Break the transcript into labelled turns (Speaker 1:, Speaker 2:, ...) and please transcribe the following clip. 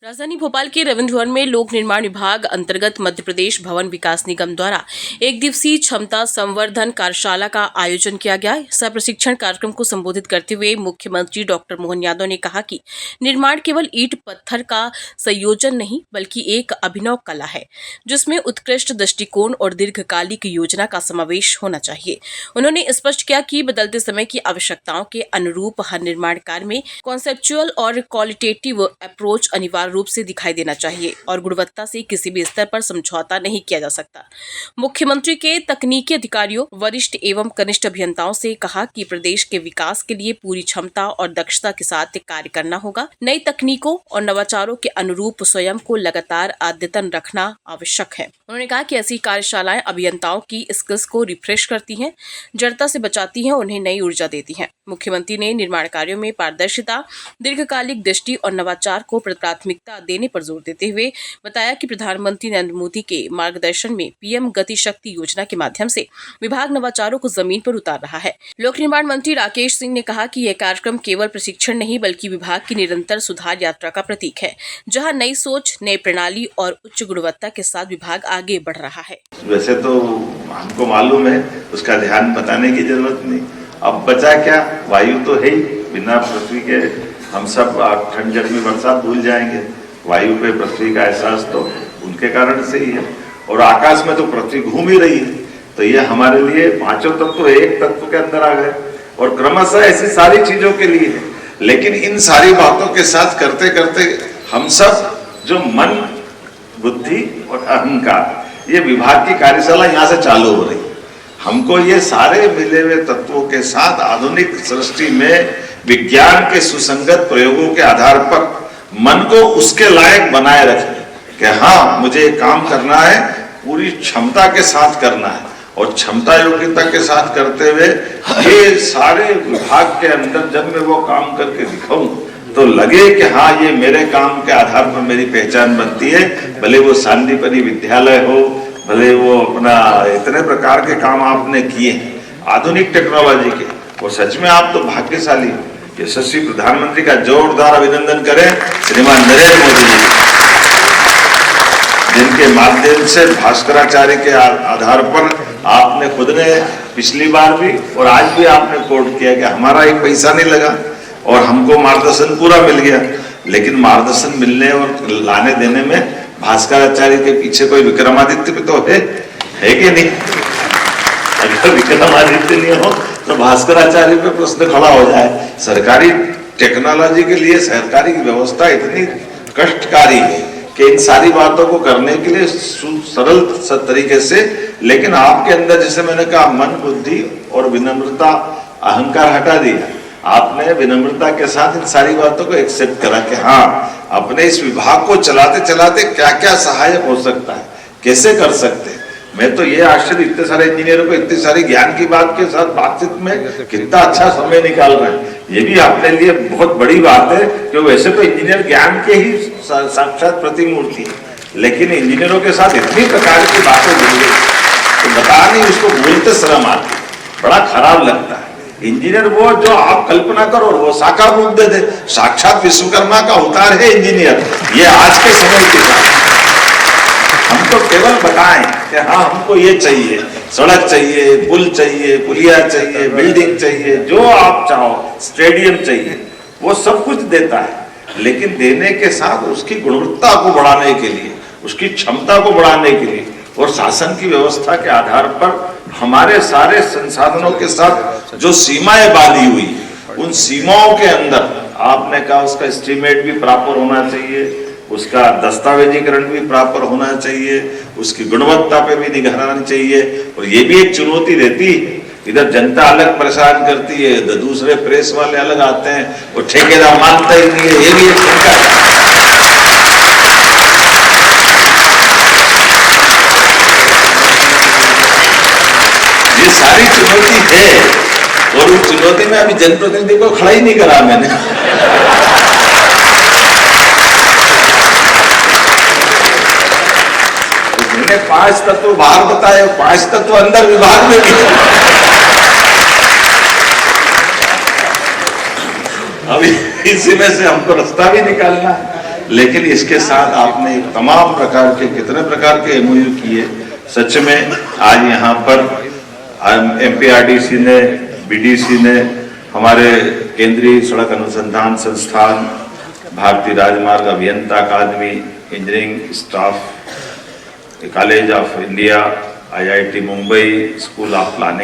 Speaker 1: राजधानी भोपाल के रविंद्र भवन में लोक निर्माण विभाग अंतर्गत मध्य प्रदेश भवन विकास निगम द्वारा एक दिवसीय क्षमता संवर्धन कार्यशाला का आयोजन किया गया। इस प्रशिक्षण कार्यक्रम को संबोधित करते हुए मुख्यमंत्री डॉक्टर मोहन यादव ने कहा कि निर्माण केवल ईंट पत्थर का संयोजन नहीं बल्कि एक अभिनव कला है जिसमें उत्कृष्ट दृष्टिकोण और दीर्घकालिक योजना का समावेश होना चाहिए। उन्होंने स्पष्ट किया कि बदलते समय की आवश्यकताओं के अनुरूप हर निर्माण कार्य में कॉन्सेप्चुअल और क्वालिटेटिव अप्रोच अनिवार्य रूप से दिखाई देना चाहिए और गुणवत्ता से किसी भी स्तर पर समझौता नहीं किया जा सकता। मुख्यमंत्री के तकनीकी अधिकारियों, वरिष्ठ एवं कनिष्ठ अभियंताओं से कहा कि प्रदेश के विकास के लिए पूरी क्षमता और दक्षता के साथ कार्य करना होगा। नई तकनीकों और नवाचारों के अनुरूप स्वयं को लगातार अद्यतन रखना आवश्यक है। उन्होंने कहा कि ऐसी कार्यशालाएं अभियंताओं की स्किल्स को रिफ्रेश करती हैं, जड़ता से बचाती हैं, उन्हें नई ऊर्जा देती हैं। मुख्यमंत्री ने निर्माण कार्यों में पारदर्शिता, दीर्घकालिक दृष्टि और नवाचार को प्राथमिकता देने पर जोर देते हुए बताया कि प्रधानमंत्री नरेंद्र मोदी के मार्गदर्शन में पीएम गति शक्ति योजना के माध्यम से विभाग नवाचारों को जमीन पर उतार रहा है। लोक निर्माण मंत्री राकेश सिंह ने कहा कि यह कार्यक्रम केवल प्रशिक्षण नहीं बल्कि विभाग की निरंतर सुधार यात्रा का प्रतीक है, जहां नई सोच, नई प्रणाली और उच्च गुणवत्ता के साथ विभाग आगे बढ़ रहा है।
Speaker 2: वैसे तो हमको मालूम है, उसका ध्यान बताने की जरूरत नहीं। अब बचा क्या, वायु तो है ही, बिना पृथ्वी के हम सब ठंड गर्मी बरसात भूल जाएंगे। वायु पे पृथ्वी का एहसास तो उनके कारण से ही है, और आकाश में तो पृथ्वी घूम ही रही है। तो ये हमारे लिए पांचों तत्व एक तत्व के अंदर आ गए और क्रमशः ऐसी सारी चीजों के लिए है। लेकिन इन सारी बातों के साथ करते करते हम सब जो मन, बुद्धि और अहंकार, ये विभाग की कार्यशाला यहाँ से चालू हो रही है। हमको ये सारे मिले हुए तत्वों के साथ आधुनिक सृष्टि में विज्ञान के सुसंगत प्रयोगों के आधार पर मन को उसके लायक बनाए रखने कि हाँ, मुझे काम करना है, पूरी क्षमता के साथ करना है, और क्षमता योग्यता के साथ करते हुए ये सारे विभाग के अंदर जब मैं वो काम करके दिखाऊं तो लगे कि हाँ, ये मेरे काम के आधार पर मेरी पहचान बनती है। भले वो सांदीपनी विद्यालय हो, भले वो अपना इतने प्रकार के काम आपने किए आधुनिक टेक्नोलॉजी के, और सच में आप तो भाग्यशाली हो। यशस्वी प्रधानमंत्री का जोरदार अभिनंदन करें श्रीमान नरेंद्र मोदी जी, जिनके माध्यम से भास्कराचार्य के आधार पर आपने खुद ने पिछली बार भी और आज भी आपने कोट किया कि हमारा एक पैसा नहीं लगा और हमको मार्गदर्शन पूरा मिल गया। लेकिन मार्गदर्शन मिलने और लाने देने में भास्कराचार्य के पीछे कोई विक्रमादित्य भी तो है कि नहीं? अगर विक्रमादित्य नहीं हो तो भास्कराचार्य पे प्रश्न खड़ा हो जाए। सरकारी टेक्नोलॉजी के लिए सरकारी व्यवस्था इतनी कष्टकारी है कि इन सारी बातों को करने के लिए सरल तरीके से, लेकिन आपके अंदर जैसे मैंने कहा मन, बुद्धि और विनम्रता, अहंकार हटा दिया। आपने विनम्रता के साथ इन सारी बातों को एक्सेप्ट करा कि हाँ, अपने इस विभाग को चलाते चलाते क्या क्या सहायक हो सकता है, कैसे कर सकते हैं। मैं तो ये आश्चर्य, इतने सारे इंजीनियरों को इतनी सारी ज्ञान की बात के साथ बातचीत में कितना अच्छा समय निकाल रहे हैं। ये भी अपने लिए बहुत बड़ी बात है कि वैसे तो इंजीनियर ज्ञान के ही साक्षात प्रतिमूर्ति है, लेकिन इंजीनियरों के साथ इतनी प्रकार की बातें जुड़ गई तो बता नहीं, उसको बोलते शर्म आती, बड़ा खराब लगता है। इंजीनियर वो जो आप कल्पना करो वो साकार रूप दे दे, साक्षात विश्वकर्मा का अवतार है इंजीनियर। ये आज के समय के साथ हम तो केवल बताएं कि हाँ, हमको ये चाहिए, सड़क चाहिए, पुल चाहिए, पुलिया चाहिए, बिल्डिंग चाहिए, जो आप चाहो, स्टेडियम चाहिए, वो सब कुछ देता है। लेकिन देने के साथ उसकी गुणवत्ता को बढ़ाने के लिए, उसकी क्षमता को बढ़ाने के लिए और शासन की व्यवस्था के आधार पर हमारे सारे संसाधनों के साथ जो सीमाएं बांधी हुई, उन सीमाओं के अंदर आपने कहा उसका एस्टीमेट भी प्रॉपर होना चाहिए, उसका दस्तावेजीकरण भी प्रॉपर होना चाहिए, उसकी गुणवत्ता पे भी निगरानी चाहिए। और ये भी एक चुनौती देती है, इधर जनता अलग परेशान करती है, दूसरे प्रेस वाले अलग आते हैं और ठेकेदार मानता ही नहीं है, ये भी एक चिंता है। ये सारी चुनौती है और उस चुनौती में अभी जनप्रतिनिधि को खड़ा ही नहीं करा मैंने। मैंने 5 तत्व बाहर बताए, 5 तत्व अंदर विभाग में भी। अभी इसी में से हमको रास्ता भी निकालना है। लेकिन इसके साथ आपने तमाम प्रकार के कितने प्रकार के एमओयू किए। सच में आज यहाँ पर एमपीआरडीसी ने, बीडीसी ने, हमारे केंद्रीय सड़क अनुसंधान संस्थान, भारतीय राजमार्ग अभियंता अकादमी, engineering staff college of India, IIT Mumbai, school of planning